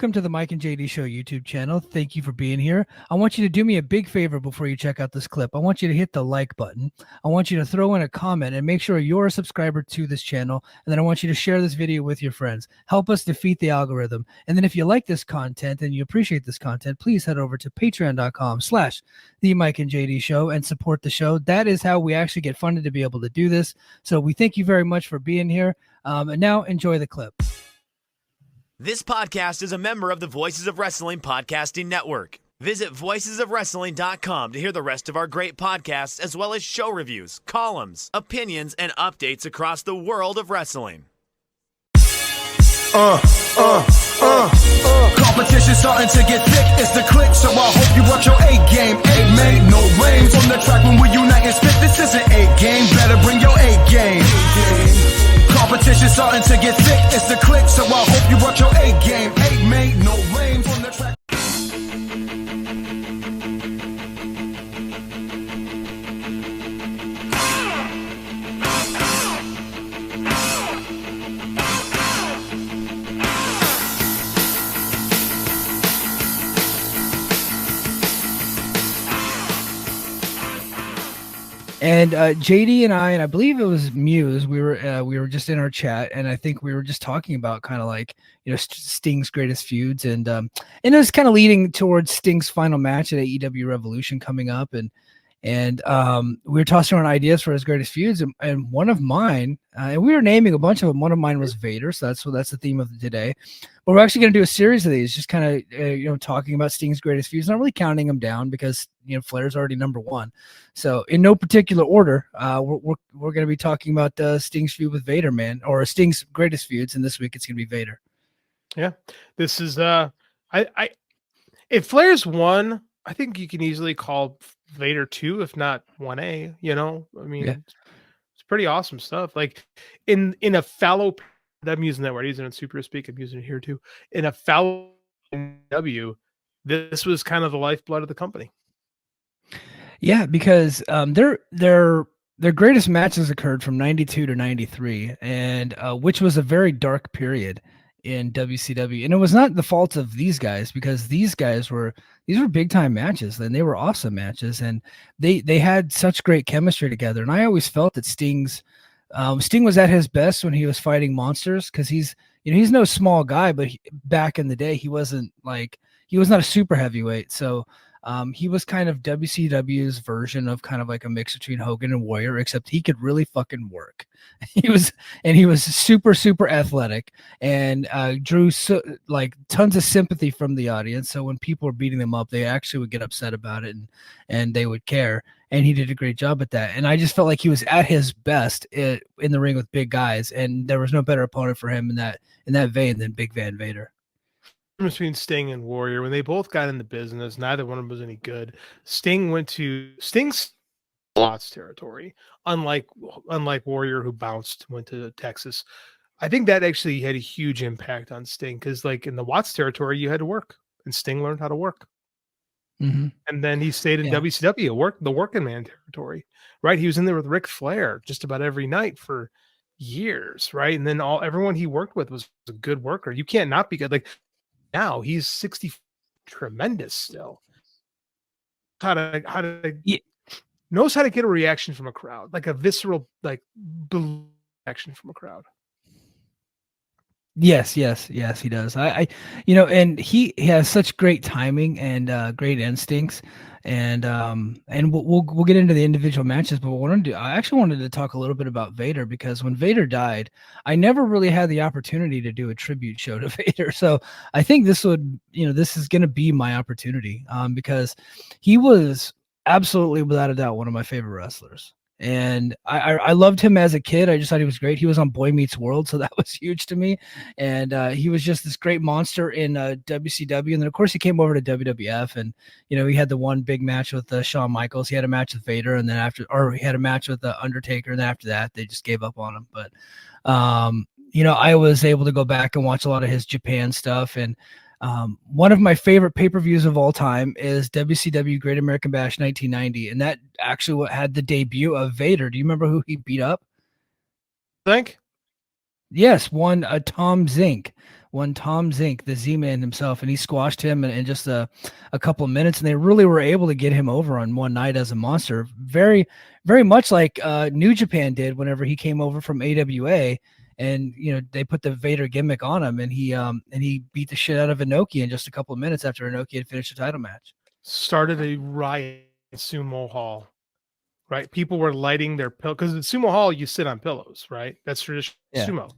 Welcome to the Mike and JD Show YouTube channel. Thank you for being here. I want you to do me a big favor before you check out this clip. I want you to hit the like button. I want you to throw in a comment and make sure you're a subscriber to this channel. And then I want you to share this video with your friends. Help us defeat the algorithm. And then if you like this content and you appreciate this content, please head over to patreon.com/the Mike and JD Show and support the show. That is how we actually get funded to be able to do this. So we thank you very much for being here. And now enjoy the clip. This podcast is a member of the Voices of Wrestling Podcasting Network. Visit voicesofwrestling.com to hear the rest of our great podcasts, as well as show reviews, columns, opinions, and updates across the world of wrestling. Competition starting to get thick, it's the click, so I hope you watch your A game. A made no rain from the track when we unite and spit. This is an A game, better bring your A game. Competition starting to get thick, it's the click, so I hope you watch your A game. A made no rain from the track. And JD and I believe it was Muse, we were just in our chat, and I think we were just talking about kind of like, you know, Sting's greatest feuds, and it was kind of leading towards Sting's final match at AEW Revolution coming up, and we were tossing around ideas for his greatest feuds, and one of mine, and we were naming a bunch of them. One of mine was Vader, so that's the theme of today. But we're actually going to do a series of these, just kind of talking about Sting's greatest feuds, not really counting them down because Flair's already number one. So in no particular order, we're going to be talking about Sting's feud with Vader, man, or Sting's greatest feuds, and this week it's going to be Vader. Yeah, this is if Flair's one, I think you can easily call Vader 2, if not 1A, I mean, yeah. It's pretty awesome stuff. Like in a fallow, I'm using that word, using it in super speak, I'm using it here too. In a fallow W, this was kind of the lifeblood of the company. Yeah, because their greatest matches occurred from 92 to 93, and which was a very dark period in WCW, and it was not the fault of these guys, because these were big time matches, and they were awesome matches, and they had such great chemistry together. And I always felt that Sting was at his best when he was fighting monsters, because he's no small guy, but back in the day he was not a super heavyweight, so he was kind of WCW's version of kind of like a mix between Hogan and Warrior, except he could really fucking work. He was super, super athletic, and drew tons of sympathy from the audience. So when people were beating them up, they actually would get upset about it, and they would care. And he did a great job at that. And I just felt like he was at his best in the ring with big guys, and there was no better opponent for him in that vein than Big Van Vader. Between Sting and Warrior, when they both got in the business, neither one of them was any good. Sting's Watts territory, unlike Warrior, who went to Texas. I think that actually had a huge impact on Sting, because like in the Watts territory, you had to work, and Sting learned how to work. Mm-hmm. And then he stayed in WCW, the working man territory, right? He was in there with Ric Flair just about every night for years, right? And then everyone he worked with was a good worker. You can't not be good. Like now he's 60, tremendous still. Knows how to get a reaction from a crowd, like a visceral, like reaction from a crowd. Yes, he does. And he has such great timing and great instincts, and we'll get into the individual matches. But I actually wanted to talk a little bit about Vader, because when Vader died, I never really had the opportunity to do a tribute show to Vader. So I think this is going to be my opportunity, because he was absolutely, without a doubt, one of my favorite wrestlers. And I loved him as a kid. I just thought he was great. He was on Boy Meets World, so that was huge to me. And he was just this great monster in WCW. And then, of course, he came over to WWF, and he had the one big match with Shawn Michaels. He had a match with Vader, and then he had a match with the Undertaker. And then after that, they just gave up on him. But I was able to go back and watch a lot of his Japan stuff, and one of my favorite pay-per-views of all time is WCW Great American Bash 1990, and that actually what had the debut of Vader. Do you remember who he beat up? Think? Yes, Tom Zink one Tom Zink, the Z-Man himself, and he squashed him in just a couple of minutes, and they really were able to get him over on one night as a monster. Very, very much like New Japan did whenever he came over from AWA, and they put the Vader gimmick on him, and he beat the shit out of Inoki in just a couple of minutes after Inoki had finished the title match. Started a riot at Sumo Hall. Right, people were lighting their pillow because in Sumo Hall you sit on pillows, right? That's traditional sumo.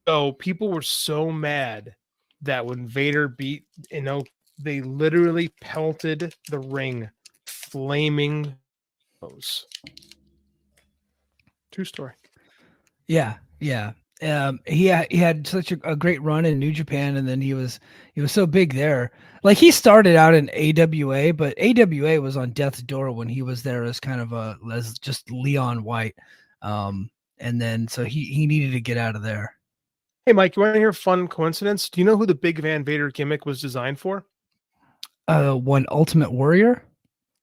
So people were so mad that when Vader beat, they literally pelted the ring, flaming pillows. True story. Yeah. He had such a great run in New Japan, and then he was so big there. Like, he started out in AWA, but AWA was on death's door when he was there as kind of as just Leon White, and then so he needed to get out of there. Hey, Mike, you want to hear a fun coincidence? Do you know who the Big Van Vader gimmick was designed for? One Ultimate Warrior.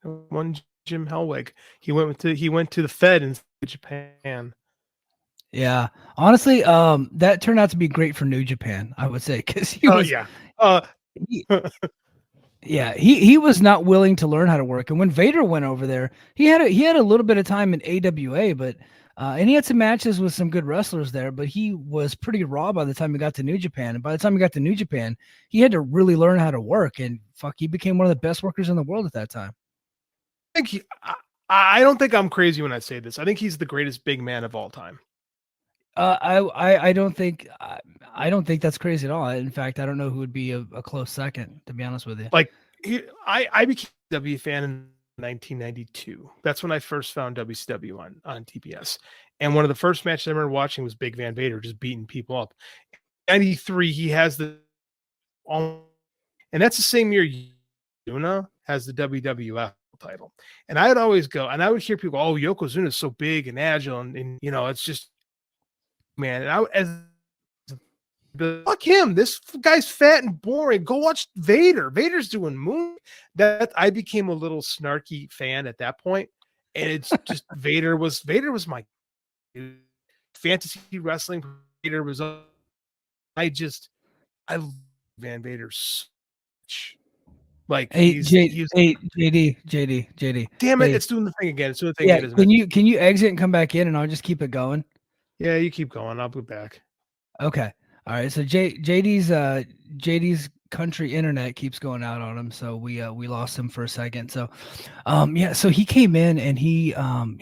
One Jim Hellwig. He went to the Fed in Japan. Yeah, honestly, that turned out to be great for New Japan, I would say, because he was. He was not willing to learn how to work, and when Vader went over there, he had a little bit of time in AWA, but and he had some matches with some good wrestlers there, but he was pretty raw by the time he got to New Japan, and by the time he got to New Japan, he had to really learn how to work, and he became one of the best workers in the world at that time. I don't think I'm crazy when I say this. I think he's the greatest big man of all time. I don't think that's crazy at all. In fact, I don't know who would be a close second, to be honest with you. Like, I became a W fan in 1992. That's when I first found WCW on TBS. And one of the first matches I remember watching was Big Van Vader just beating people up. In 93, he has and that's the same year Yokozuna has the WWF title. And I would always go, and I would hear people, oh, Yokozuna is so big and agile, and it's just, man, and fuck him. This guy's fat and boring. Go watch Vader. Vader's doing moon. That I became a little snarky fan at that point, and it's just Vader was my fantasy wrestling. Vader was. I love Van Vader so much. Like, JD. Damn it! It's doing the thing again. It's doing the thing again. Can you exit and come back in, and I'll just keep it going? Yeah, you keep going. I'll be back. Okay. All right. So JD's country internet keeps going out on him, so we lost him for a second. So so he came in and he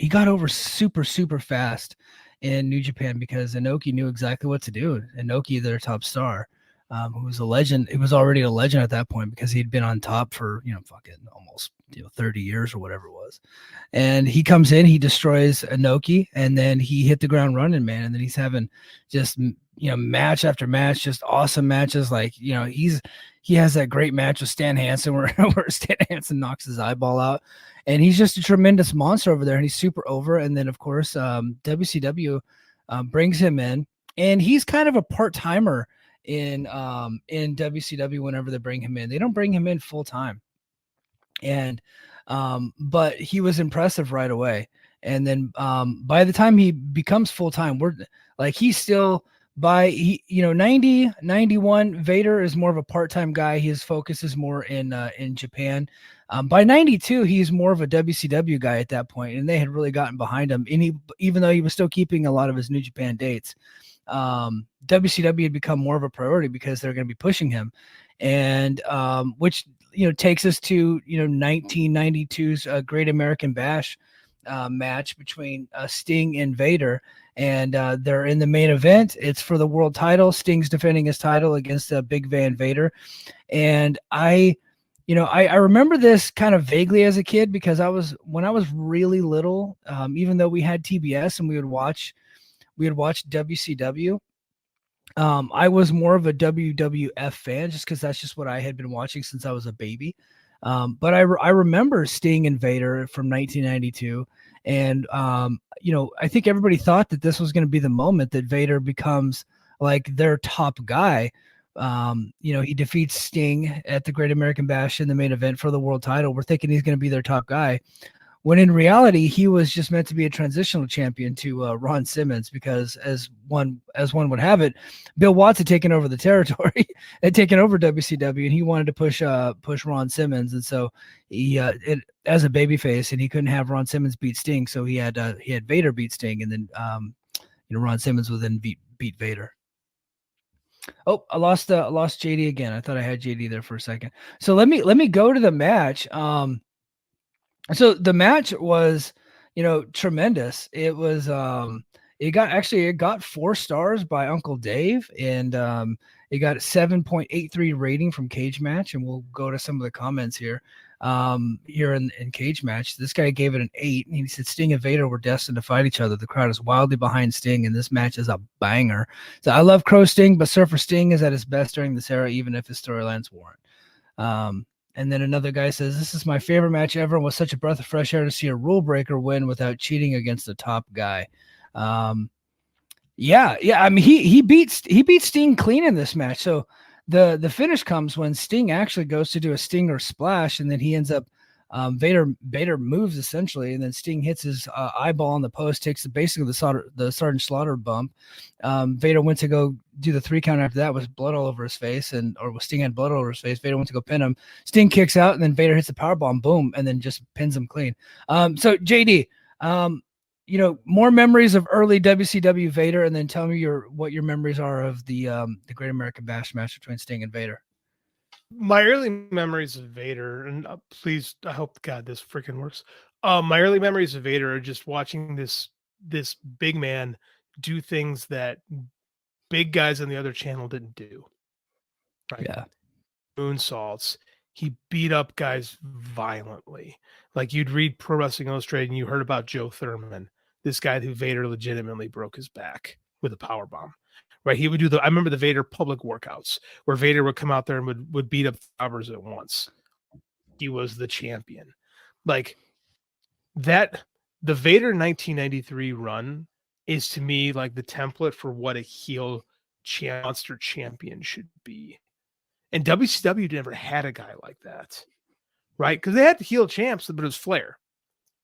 got over super fast in New Japan because Inoki knew exactly what to do. Inoki, their top star, who was a legend. He was already a legend at that point because he'd been on top for fucking almost 30 years or whatever it was. And he comes in, he destroys Inoki, and then he hit the ground running, man. And then he's having just match after match, just awesome matches. Like, he has that great match with Stan Hansen where Stan Hansen knocks his eyeball out, and he's just a tremendous monster over there, and he's super over. And then of course WCW brings him in, and he's kind of a part-timer in WCW. Whenever they bring him in, they don't bring him in full time, and but he was impressive right away. And then by the time he becomes full time, we're like, he's still 90, 91, Vader is more of a part-time guy. His focus is more in Japan. By 92, he's more of a WCW guy at that point, and they had really gotten behind him. And even though he was still keeping a lot of his New Japan dates, WCW had become more of a priority because they're going to be pushing him. And which takes us to 1992's Great American Bash match between Sting and Vader, and they're in the main event. It's for the world title. Sting's defending his title against Big Van Vader, and I remember this kind of vaguely as a kid because when I was really little, even though we had TBS and we would watch WCW. I was more of a WWF fan just because that's just what I had been watching since I was a baby. But I remember Sting and Vader from 1992. And, I think everybody thought that this was going to be the moment that Vader becomes like their top guy. He defeats Sting at the Great American Bash in the main event for the world title. We're thinking he's going to be their top guy. when in reality he was just meant to be a transitional champion to Ron Simmons, because as one would have it, Bill Watts had taken over the territory, had taken over WCW, and he wanted to push Ron Simmons, and so he as a babyface, and he couldn't have Ron Simmons beat Sting, so he had Vader beat Sting, and then Ron Simmons would then beat Vader. Oh, I lost JD again. I thought I had JD there for a second. So let me go to the match. So the match was, tremendous. It was it got 4 stars by Uncle Dave, and it got a 7.83 rating from Cage Match, and we'll go to some of the comments here. Here in Cage Match, this guy gave it an 8, and he said Sting and Vader were destined to fight each other. The crowd is wildly behind Sting, and this match is a banger. So I love Crow Sting, but Surfer Sting is at his best during this era, even if his storylines weren't. And then another guy says, this is my favorite match ever, and was such a breath of fresh air to see a rule breaker win without cheating against the top guy. Yeah. I mean, he beat Sting clean in this match. So the finish comes when Sting actually goes to do a Stinger splash, and then he ends up Vader moves essentially, and then Sting hits his eyeball on the post, takes basically the Sergeant Slaughter bump. Vader went to go do the 3 count after that with blood all over his face, or Sting had blood all over his face. Vader went to go pin him. Sting kicks out, and then Vader hits a powerbomb, boom, and then just pins him clean. So JD, more memories of early WCW Vader, and then tell me what your memories are of the Great American Bash match between Sting and Vader. My early memories of Vader, and please, I hope God this freaking works. My early memories of Vader are just watching this big man do things that big guys on the other channel didn't do. Right? Yeah. Moonsaults. He beat up guys violently. Like you'd read Pro Wrestling Illustrated and you heard about Joe Thurman, this guy who Vader legitimately broke his back with a powerbomb. Right, he would do I remember the Vader public workouts where Vader would come out there and would beat up robbers at once. He was the champion. Like that, the Vader 1993 run is to me like the template for what a heel monster champion should be. And WCW never had a guy like that, right? Because they had heel champs, but it was Flair,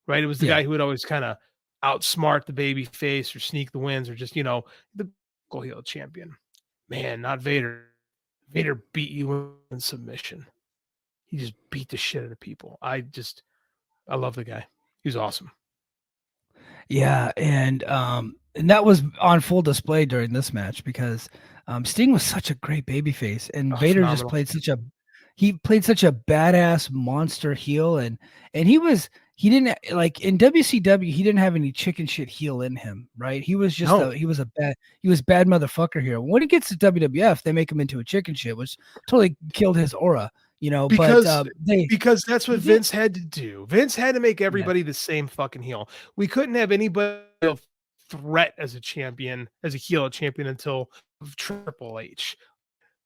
right? It was the guy who would always kind of outsmart the baby face or sneak the wins or just, the heel champion. Man, not Vader. Vader beat you in submission. He just beat the shit out of people. I love the guy. He was awesome. Yeah, and that was on full display during this match because Sting was such a great babyface, and Vader phenomenal. Just played such a badass monster heel, and he didn't like in WCW. He didn't have any chicken shit heel in him, right? He was just he was bad motherfucker here. When he gets to WWF, they make him into a chicken shit, which totally killed his aura, because that's what Vince had to do. Vince had to make everybody the same fucking heel. We couldn't have anybody threat as a champion, as a heel champion until Triple H.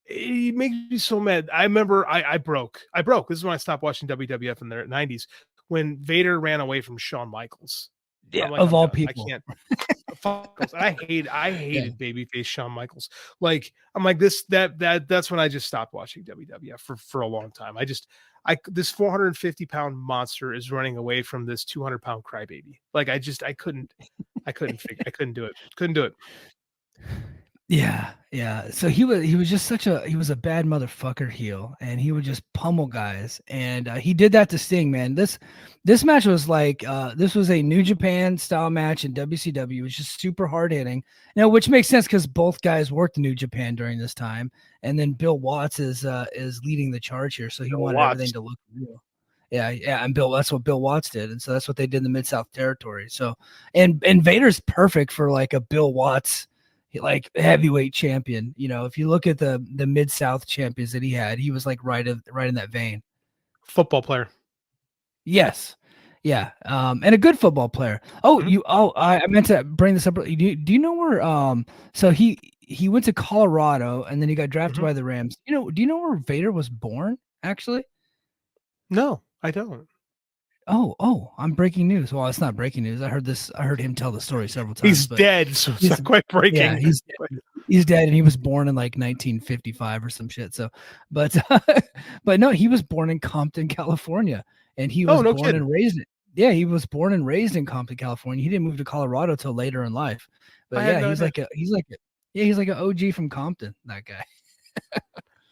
It makes me so mad. I remember I broke. This is when I stopped watching WWF in the 90s. When Vader ran away from Shawn Michaels. Yeah, like, of all people. I can't. I hated babyface Shawn Michaels. Like, I'm like that's when I just stopped watching WWF for a long time. This 450-pound monster is running away from this 200-pound crybaby. Like, I couldn't do it. Couldn't do it. Yeah. So he was just he was a bad motherfucker heel, and he would just pummel guys, and he did that to Sting, man. This match was like this was a New Japan style match in WCW. It was just super hard hitting, which makes sense because both guys worked New Japan during this time, and then Bill Watts is leading the charge here, so he wanted everything to look real. Yeah, and that's what Bill Watts did, and so that's what they did in the Mid-South territory. So, and Vader's perfect for like a Bill Watts like heavyweight champion. If you look at the Mid-South champions that he had, he was like right in that vein. Football player. Yes. Yeah. And a good football player. I meant to bring this up. Do you know where so he went to Colorado and then he got drafted by the Rams. Do you know where Vader was born actually? No, I don't. Oh, I'm breaking news. Well, it's not breaking news. I heard him tell the story several times. He's dead, so it's not quite breaking. Yeah, he's dead, and he was born in like 1955 or some shit. So, but no, he was born in Compton, California, and he was born and raised it. he was born and raised in Compton, California. He didn't move to Colorado till later in life. But yeah, he's like an OG from Compton, that guy.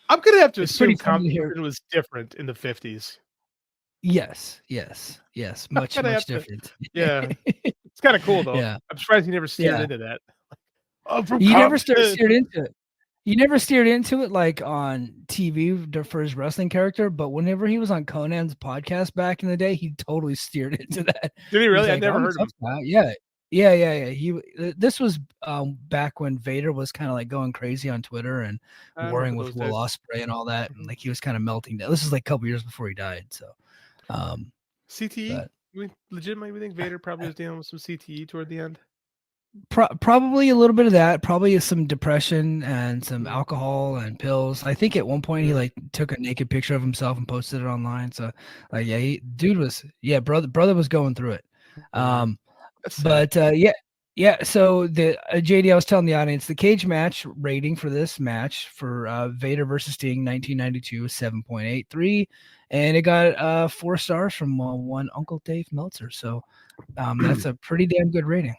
I'm gonna have to It's assume pretty funny to hear. Compton was different in the 50s. Yes, much different. Yeah, it's kind of cool though. Yeah. I'm surprised he never steered into that. I'm from You never Compton. steered into it. You never steered into it like on TV for his wrestling character, but whenever he was on Conan's podcast back in the day, he totally steered into that. Did he really? Like, I never heard him. Yeah. This was back when Vader was kind of like going crazy on Twitter and warring with Will Ospreay and all that, and like he was kind of melting down. This is like a couple years before he died. So, CTE. We legitimately think Vader probably was dealing with some CTE toward the end. Probably a little bit of that. Probably some depression and some alcohol and pills. I think at one point he like took a naked picture of himself and posted it online. So like, brother was going through it. So the JD, I was telling the audience the cage match rating for this match for Vader versus Sting 1992 is 7.83, and it got 4 stars from one Uncle Dave Meltzer. So that's a pretty damn good rating.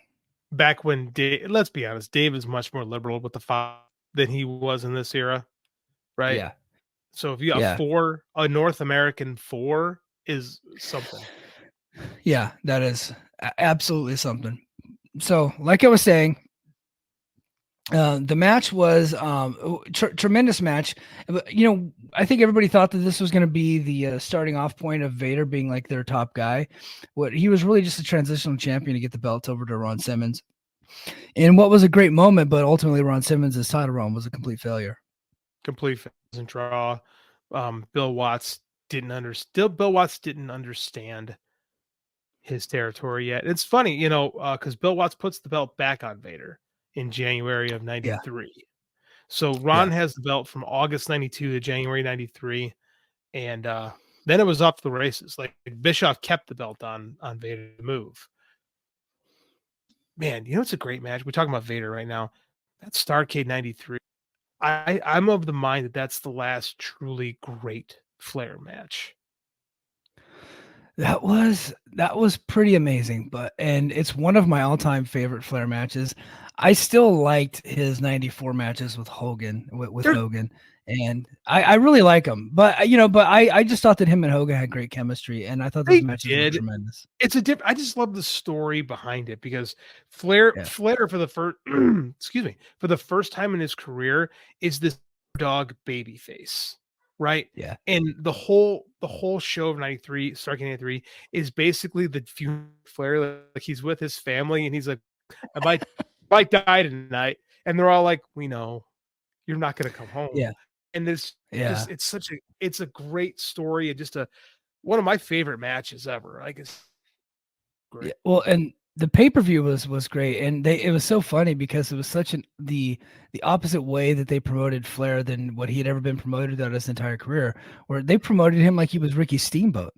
Back when let's be honest, Dave is much more liberal with the 5 than he was in this era, right? Yeah. So if you got 4, a North American 4 is something. Yeah, that is absolutely something. So, like I was saying, the match was tremendous match. You know, I think everybody thought that this was going to be the starting off point of Vader being like their top guy. He was really just a transitional champion to get the belt over to Ron Simmons. And what was a great moment, but ultimately Ron Simmons' title run was a complete failure. Complete failure draw. Bill Watts didn't understand his territory yet. It's funny, you know, because Bill Watts puts the belt back on Vader in January of 93. Yeah. So Ron has the belt from August 92 to January 93. And then it was up to the races. Like Bischoff kept the belt on Vader to move. Man, you know, it's a great match. We're talking about Vader right now. That's Starrcade 93. I'm of the mind that that's the last truly great Flair match. That was pretty amazing, and it's one of my all-time favorite Flair matches. I still liked his 94 matches with Hogan, Hogan, and I really like him. But I just thought that him and Hogan had great chemistry, and I thought those matches were tremendous. It's I just love the story behind it because Flair for the first for the first time in his career is this dog baby face. Right. Yeah. And the whole show of 93, Starrcade 93, is basically the feud Flair. Like he's with his family and he's like, I might die tonight. And they're all like, we know you're not going to come home. Yeah. And it's a great story and just one of my favorite matches ever. I guess. Great. Yeah, well, and the pay-per-view was great, and it was so funny because it was such the opposite way that they promoted Flair than what he had ever been promoted throughout his entire career, where they promoted him like he was Ricky Steamboat.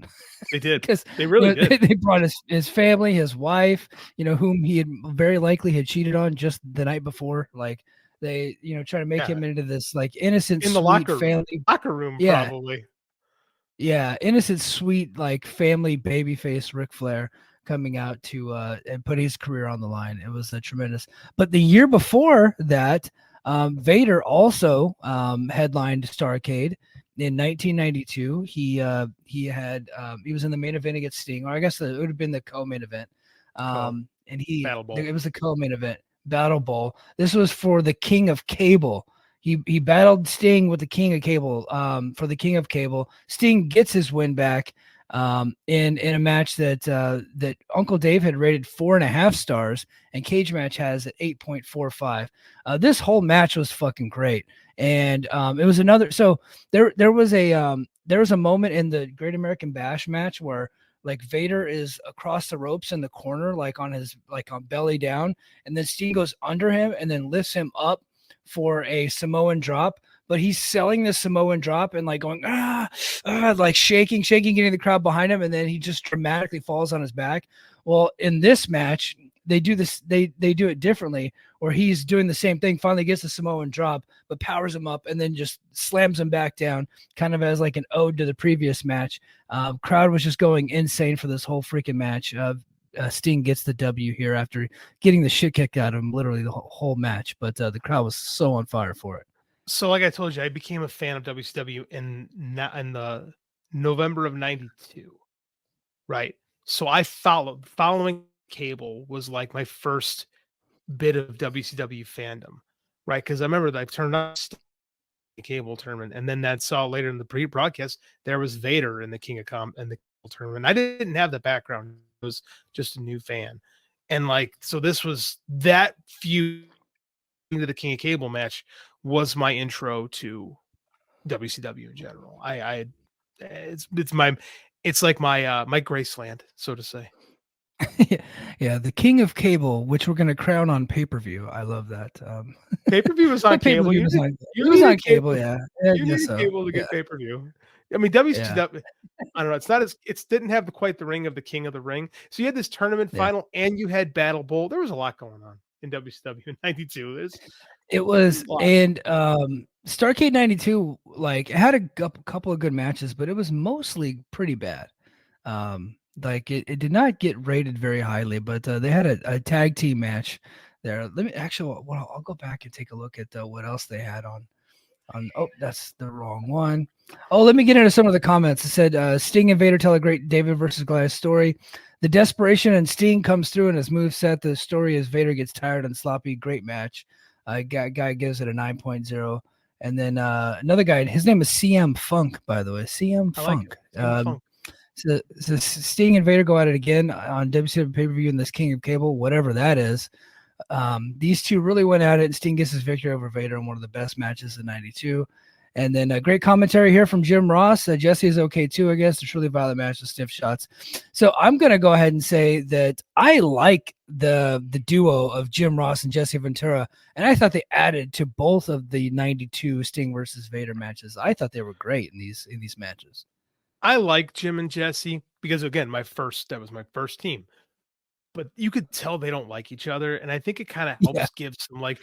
They did. Because they really did. They brought his family, his wife, whom he had very likely had cheated on just the night before. Like they, try to make him into this like innocent, in the sweet locker room, probably. Yeah, innocent, sweet, like family babyface Ric Flair coming out to and put his career on the line. It was tremendous. But the year before that, Vader also headlined Starrcade in 1992. He was in the main event against Sting, or I guess it would have been the co-main event. And it was the co-main event, Battle Bowl. This was for the King of Cable. He battled Sting with the King of Cable for the King of Cable. Sting gets his win back. In a match that Uncle Dave had rated 4.5 stars, and Cage Match has at 8.45. This whole match was fucking great, and it was another. So there was a moment in the Great American Bash match where like Vader is across the ropes in the corner, like on belly down, and then Sting goes under him and then lifts him up for a Samoan drop. But he's selling the Samoan drop and like going, like shaking, getting the crowd behind him. And then he just dramatically falls on his back. Well, in this match, they do this, they do it differently, or he's doing the same thing, finally gets the Samoan drop, but powers him up and then just slams him back down, kind of as like an ode to the previous match. Crowd was just going insane for this whole freaking match. Sting gets the W here after getting the shit kicked out of him literally the whole match, but the crowd was so on fire for it. So like I told you, I became a fan of WCW in the November of 92. Right. So I following cable was like my first bit of WCW fandom. Right. Because I remember that I turned on the cable tournament, and then that saw later in the pre-broadcast there was Vader in the King of and the cable tournament. I didn't have the background. I was just a new fan. And like, so this was that feud to the King of Cable match was my intro to WCW in general. It's like my my Graceland, so to say. Yeah, the King of Cable, which we're gonna crown on pay-per-view. I love that. Pay-per-view was on cable. It was on cable, yeah. You need cable to get pay-per-view. I mean, WCW, I don't know. It's not as it didn't have quite the ring of the King of the Ring. So you had this tournament final, and you had Battle Bowl. There was a lot going on in WCW in '92. It was, and Starrcade '92, like, it had a couple of good matches, but it was mostly pretty bad. Like it did not get rated very highly, but they had a tag team match there. Let me actually, well, I'll go back and take a look at what else they had on. Oh, that's the wrong one. Oh, let me get into some of the comments. It said Sting and Vader tell a great David versus Goliath story. The desperation and Sting comes through in his moveset. The story is Vader gets tired and sloppy. Great match. Guy gives it a 9.0. And then another guy, his name is CM Funk, by the way. CM Funk. Funk. So Sting and Vader go at it again on WCW pay-per-view in this King of Cable, whatever that is. These two really went at it, and Sting gets his victory over Vader in one of the best matches in '92. And then a great commentary here from Jim Ross. Jesse is okay too, I guess. It's really violent match with stiff shots. So I'm going to go ahead and say that I like the duo of Jim Ross and Jesse Ventura, and I thought they added to both of the '92 Sting versus Vader matches. I thought they were great in these matches. I like Jim and Jesse because, again, that was my first team. But you could tell they don't like each other, and I think it kind of helps give some like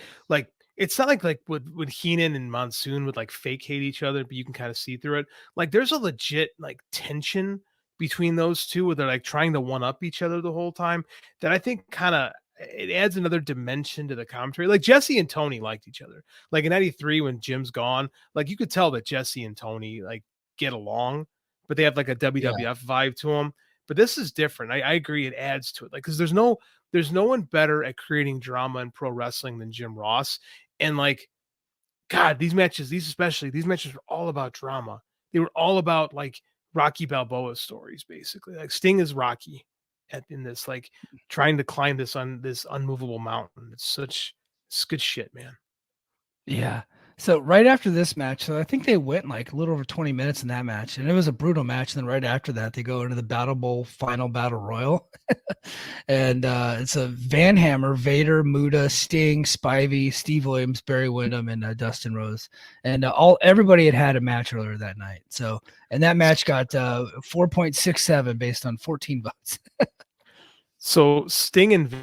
it's not like when Heenan and Monsoon would like fake hate each other, but you can kind of see through it. Like there's a legit like tension between those two where they're like trying to one up each other the whole time. That I think kind of it adds another dimension to the commentary. Like Jesse and Tony liked each other. Like in '93 when Jim's gone, like you could tell that Jesse and Tony like get along, but they have like a WWF vibe to them. But this is different. I agree. It adds to it. Like, cause there's no one better at creating drama in pro wrestling than Jim Ross. And like, God, these matches were all about drama. They were all about like Rocky Balboa stories, basically. Like Sting is Rocky in this, like trying to climb this unmovable mountain. It's good shit, man. Yeah. So right after this match, so I think they went like a little over 20 minutes in that match, and it was a brutal match. And then right after that, they go into the Battle Bowl final battle royal, and it's a Van Hammer, Vader, Muta, Sting, Spivey, Steve Williams, Barry Windham, and Dustin Rose, and everybody had a match earlier that night. So, and that match got 4.67 based on 14 votes. So Sting and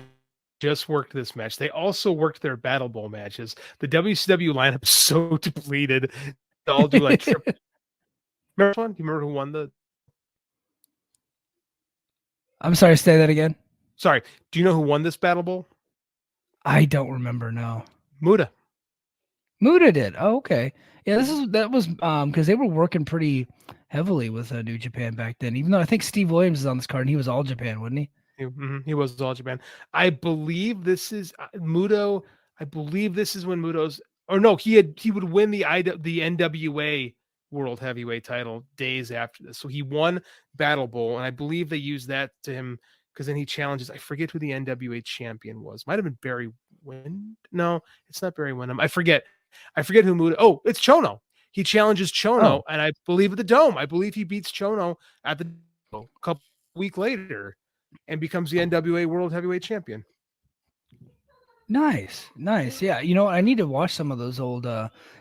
just worked this match. They also worked their Battle Bowl matches. The WCW lineup is so depleted. They all do like triple. Remember one? Do you remember who won the? I'm sorry, say that again. Sorry. Do you know who won this Battle Bowl? I don't remember. No. Muta did. Oh, okay. Yeah, that was because they were working pretty heavily with New Japan back then. Even though I think Steve Williams is on this card, and he was All Japan, wasn't he? He was All Japan. I believe this is Muto. I believe this is when Muto's, or no, he would win the NWA World Heavyweight title days after this. So he won Battle Bowl, and I believe they used that to him because then he challenges. I forget who the NWA champion was. Might have been Barry Windham. No, it's not Barry Windham. I forget who Muto. Oh, it's Chono. He challenges Chono, and I believe at the Dome. I believe he beats Chono at the a couple week later. And becomes the NWA World Heavyweight Champion. Nice. Yeah, you know what? I need to watch some of those old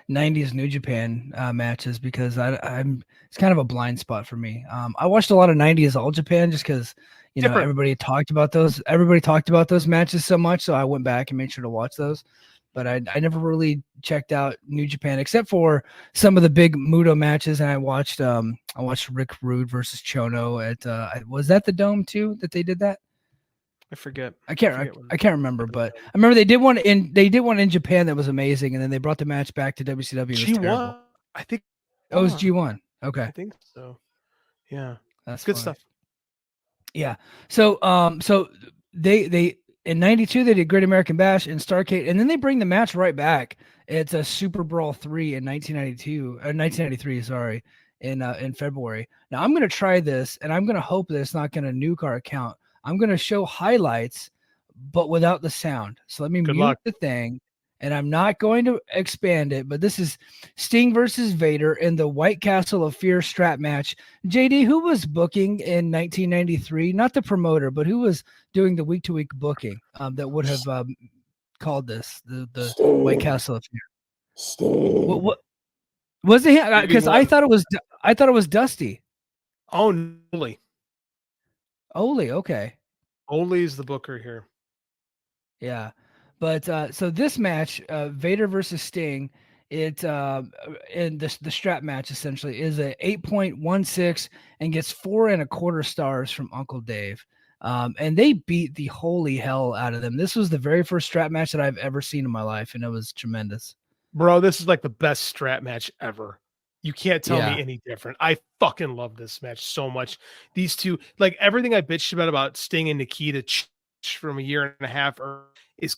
90s New Japan matches because I'm it's kind of a blind spot for me. I watched a lot of 90s All Japan just because Different. everybody talked about those matches so much, so I went back and made sure to watch those. But I never really checked out New Japan except for some of the big Muto matches, and I watched Rick Rude versus Chono at was that the Dome too that they did that? I forget. I can't remember, but I remember they did one in Japan that was amazing, and then they brought the match back to WCW. And it was terrible. I think it was G1. Okay, I think so. Yeah, that's good funny. stuff. Yeah. So so they in '92 they did Great American Bash and Starrcade, and then they bring the match right back. It's a SuperBrawl 3 in 1993. Sorry, in February. Now I'm gonna try this, and I'm gonna hope that it's not gonna nuke our account. I'm going to show highlights, but without the sound. So let me mute the thing, and I'm not going to expand it, but this is Sting versus Vader in the White Castle of Fear strap match. JD, who was booking in 1993? Not the promoter, but who was doing the week-to-week booking that would have called this the White Castle of Fear? Sting. What was it? Because I thought it was Dusty. Oh, Ole. Ole, okay. Ole's the booker here. Yeah. But so this match, Vader versus Sting, it in the strap match essentially is a 8.16 and gets 4.25 stars from Uncle Dave. And they beat the holy hell out of them. This was the very first strap match that I've ever seen in my life, and it was tremendous. Bro, this is like the best strap match ever. You can't tell me any different. I fucking love this match so much. These two, like everything I bitched about Sting and Nikita from a year and a half is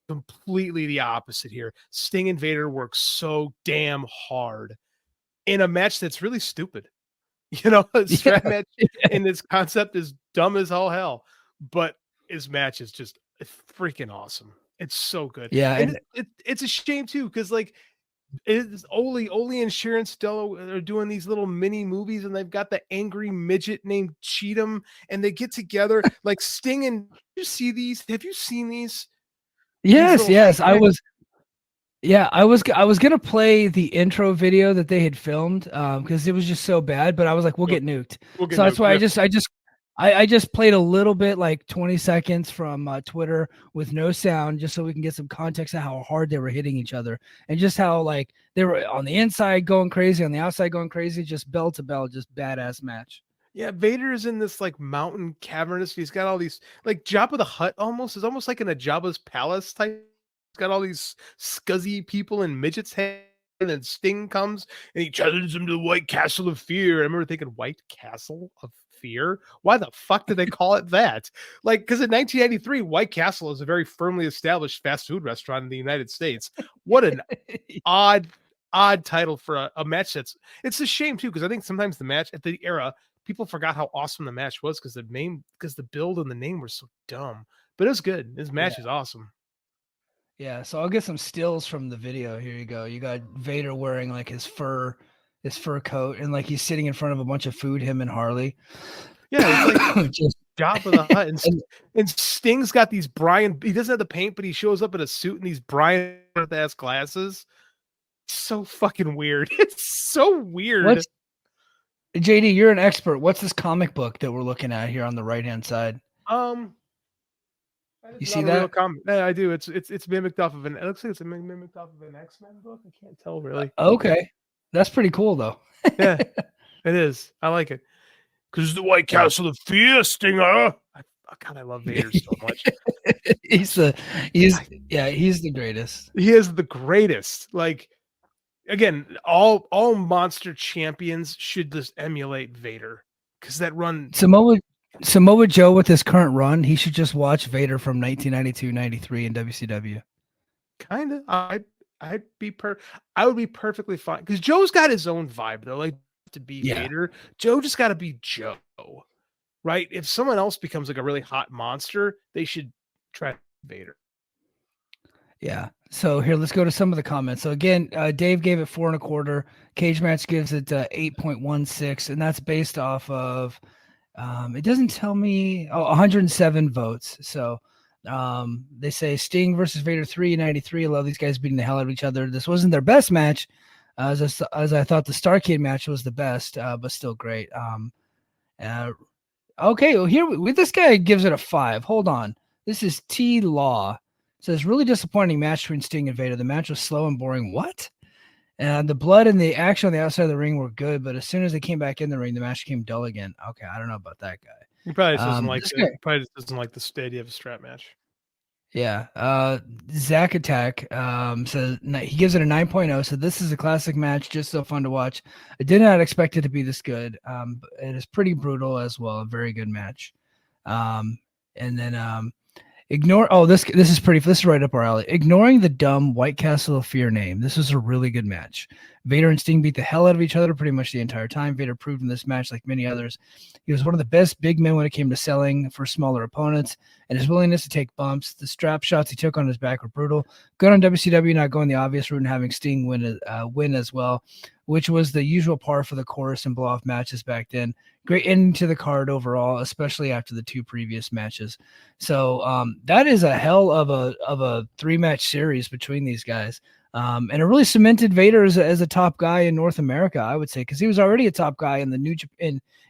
completely the opposite here. Sting and Vader work so damn hard in a match that's really stupid. You know, a strap match and its concept is dumb as all hell, but his match is just freaking awesome. It's so good. Yeah, and it's a shame too, because like it's Ole and Sharon Stella are doing these little mini movies, and they've got the angry midget named Cheatham, and they get together like Sting. And you see these? Have you seen these? Yes. I was gonna play the intro video that they had filmed because it was just so bad, but I was like, we'll get nuked. So that's why I just played a little bit, like 20 seconds from Twitter with no sound, just so we can get some context of how hard they were hitting each other and just how like they were on the inside going crazy, on the outside going crazy, just bell to bell, just badass match. Yeah, Vader is in this like mountain cavernous. He's got all these like Jabba the Hutt almost. It's almost like in a Jabba's palace type. He's got all these scuzzy people in midgets' head. And then Sting comes and he challenges him to the White Castle of Fear. I remember thinking, White Castle of Fear? Why the fuck did they call it that? Like, because in 1993, White Castle is a very firmly established fast food restaurant in the United States. What an odd title for a match. It's a shame too, because I think sometimes the match at the era, people forgot how awesome the match was because the build and the name were so dumb. But it was good. This match is awesome. Yeah, so I'll get some stills from the video. Here you go. You got Vader wearing like his fur coat, and like he's sitting in front of a bunch of food, him and Harley. Yeah, it's like just Jabba the Hutt. And Sting's got these Brian, he doesn't have the paint, but he shows up in a suit and these Brian ass glasses. So fucking weird. It's so weird. JD, you're an expert. What's this comic book that we're looking at here on the right-hand side? You see that? Yeah, I do. It's mimicked off of it looks like it's mimicked off of an X-Men book. I can't tell really. Okay. That's pretty cool though. Yeah, it is. I like it. Because the White Castle of Fear, Stinger. God, I love Vader so much. he's the greatest. He is the greatest. Like, again, all monster champions should just emulate Vader. Because that run Samoa Joe with his current run, he should just watch Vader from 1992-93 in WCW. Kind of. I would be perfectly fine because Joe's got his own vibe though. Like to be Vader, Joe just got to be Joe, right? If someone else becomes like a really hot monster, they should try Vader. Yeah. So here, let's go to some of the comments. So again, Dave gave it 4.25. Cage Match gives it 8.16, and that's based off of. It doesn't tell me 107 votes. So They say Sting versus Vader 3 in 93. I love these guys beating the hell out of each other. This wasn't their best match, as I thought the Starrcade match was the best, but still great. Okay, well, here this guy gives it a 5. Hold on. This is T Law. Says really disappointing match between Sting and Vader. The match was slow and boring. What? And the blood and the action on the outside of the ring were good, but as soon as they came back in the ring, the match became dull again. Okay, I don't know about that guy. He probably just doesn't like probably just doesn't like the idea of a strap match. Yeah. Zach Attack says he gives it a 9.0. So this is a classic match, just so fun to watch. I did not expect it to be this good. But it is pretty brutal as well. A very good match. And then ignore. Oh, this is pretty. This is right up our alley. Ignoring the dumb White Castle of Fear name. This was a really good match. Vader and Sting beat the hell out of each other pretty much the entire time. Vader proved in this match, like many others, he was one of the best big men when it came to selling for smaller opponents, and his willingness to take bumps. The strap shots he took on his back were brutal. Good on WCW not going the obvious route and having Sting win as well, which was the usual par for the chorus and blow-off matches back then. Great ending to the card overall, especially after the 2 previous matches. So that is a hell of a 3-match series between these guys. And it really cemented Vader as a top guy in North America, I would say, because he was already a top guy in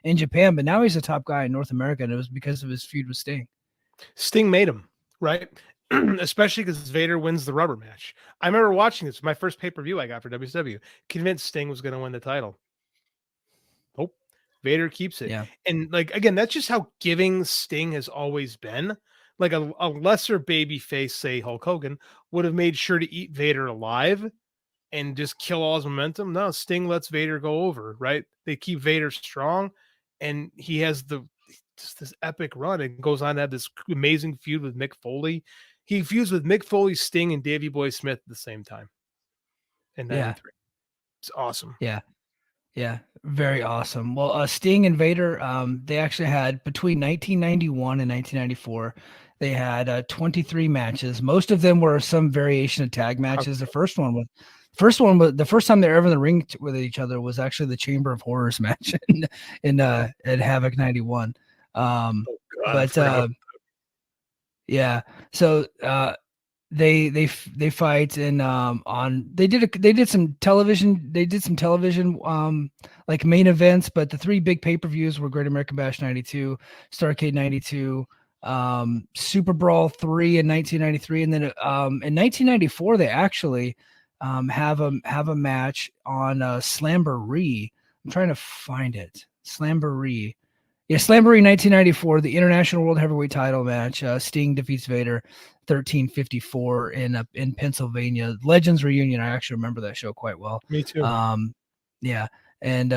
in Japan, but now he's a top guy in North America, and it was because of his feud with Sting. Sting made him, right? Especially because Vader wins the rubber match. I remember watching this, my first pay-per-view I got for WCW, convinced Sting was going to win the title. Oh, Vader keeps it. Yeah. And like, again, that's just how giving Sting has always been. Like a lesser baby face, say Hulk Hogan, would have made sure to eat Vader alive and just kill all his momentum. No, Sting lets Vader go over, right? They keep Vader strong, and he has just this epic run and goes on to have this amazing feud with Mick Foley. He feuds with Mick Foley, Sting, and Davey Boy Smith at the same time in 93. It's awesome. Yeah, very awesome. Well, Sting and Vader, they actually had between 1991 and 1994, they had 23 matches. Most of them were some variation of tag matches. The first one was the first time they were ever in the ring with each other was actually the Chamber of Horrors match in at Havoc 91. Yeah, so they fight and they did some television like main events, but the 3 big pay-per-views were Great American Bash 92, Starrcade 92, SuperBrawl 3 in 1993, and then in 1994 they actually have a match on Slamboree. I'm trying to find it. Slamboree. Yeah, Slamboree 1994, the International World Heavyweight Title match. Sting defeats Vader 1354 in Pennsylvania. Legends Reunion. I actually remember that show quite well. Me too. Yeah, and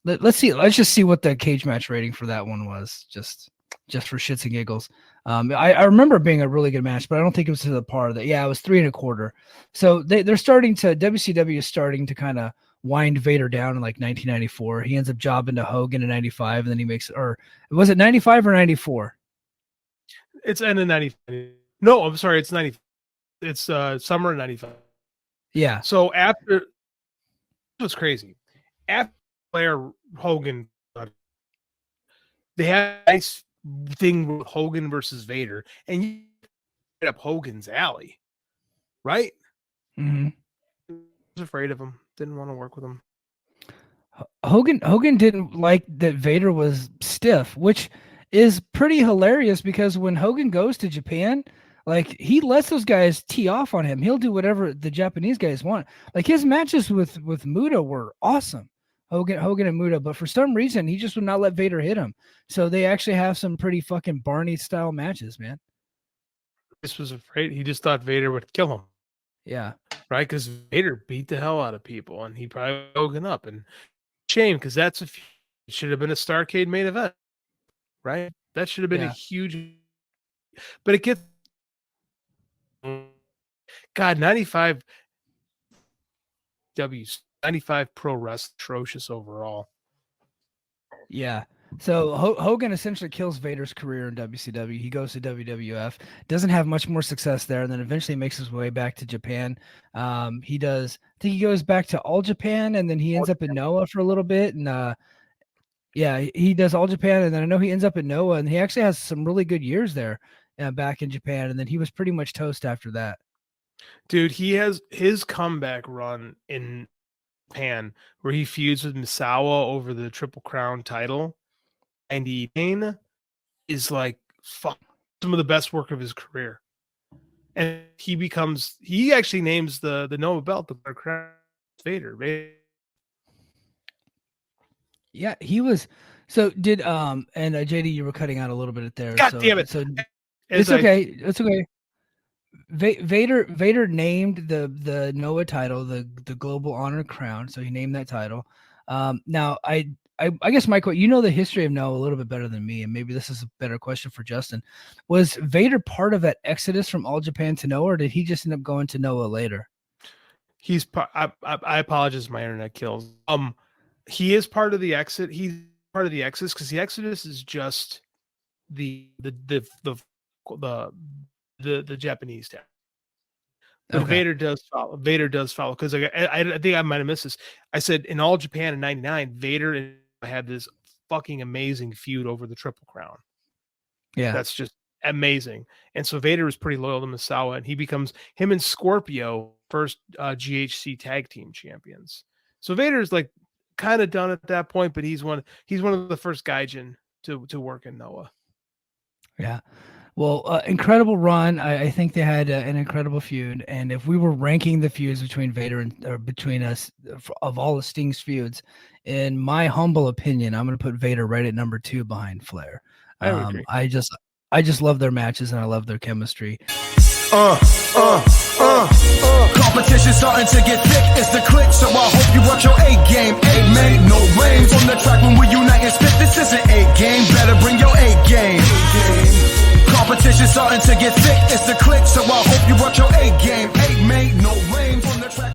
let's just see what the cage match rating for that one was, just for shits and giggles. I remember it being a really good match, but I don't think it was to the par that. Yeah, it was 3 1/4. So WCW is starting to kind of wind Vader down in like 1994. He ends up jobbing to Hogan in 95, and then he makes, or was it 95 or 94? It's end of 95. No, I'm sorry, it's 90. It's summer of 95. Yeah. So after, it was crazy. After Blair Hogan, they had a nice thing with Hogan versus Vader, and you hit up Hogan's alley, right? Mm-hmm. I was afraid of him. Didn't want to work with him. Hogan didn't like that Vader was stiff, which is pretty hilarious because when Hogan goes to Japan, like he lets those guys tee off on him. He'll do whatever the Japanese guys want. Like his matches with Muta were awesome. Hogan and Muta, but for some reason he just would not let Vader hit him. So they actually have some pretty fucking Barney style matches, man. This was afraid. He just thought Vader would kill him. Yeah. Right? Because Vader beat the hell out of people, and he probably Hogan up. And shame, because it should have been a Starrcade main event, right? That should have been a huge. But it gets. God, 95 95 Pro Wrestling, atrocious overall. Yeah. So Hogan essentially kills Vader's career in WCW. He goes to WWF, doesn't have much more success there, and then eventually makes his way back to Japan. I think he goes back to All Japan, and then he ends up in Noah for a little bit. And he does All Japan, and then I know he ends up in Noah, and he actually has some really good years there. back in Japan, and then he was pretty much toast after that. Dude, he has his comeback run in Japan where he feuds with Misawa over the Triple Crown title, and he is like some of the best work of his career. And he actually names the Noah belt the Crown Vader. Yeah, he was. So did and JD, you were cutting out a little bit there. God damn it! So it's okay. It's okay. Vader named the Noah title the Global Honor Crown, so he named that title. Now I guess, Michael, you know the history of Noah a little bit better than me, and maybe this is a better question for Justin. Was Vader part of that exodus from All Japan to Noah, or did he just end up going to Noah later? He's part. I apologize, my internet kills. He is part of the exit. He's part of the exodus because the exodus is just the Japanese tag. But okay. Vader does follow because I think I might have missed this. I said in All Japan in '99, Vader had this fucking amazing feud over the Triple Crown. Yeah, that's just amazing. And so Vader was pretty loyal to Misawa, and he becomes him and Scorpio first GHC tag team champions. So Vader's like kind of done at that point, but he's one of the first gaijin to work in Noah. Yeah. Well, incredible run. I think they had an incredible feud, and if we were ranking the feuds between Vader or between us of all the Sting's feuds, in my humble opinion, I'm going to put Vader right at number 2 behind Flair. I agree. I just love their matches and I love their chemistry. Competition starting to get thick, it's the click, so I hope you watch your A game. A made no rain from the track when we unite and spit. This isn't A game, better bring your A game. Competition starting to get thick, it's the click, so I hope you watch your A game. A made no rain from the track.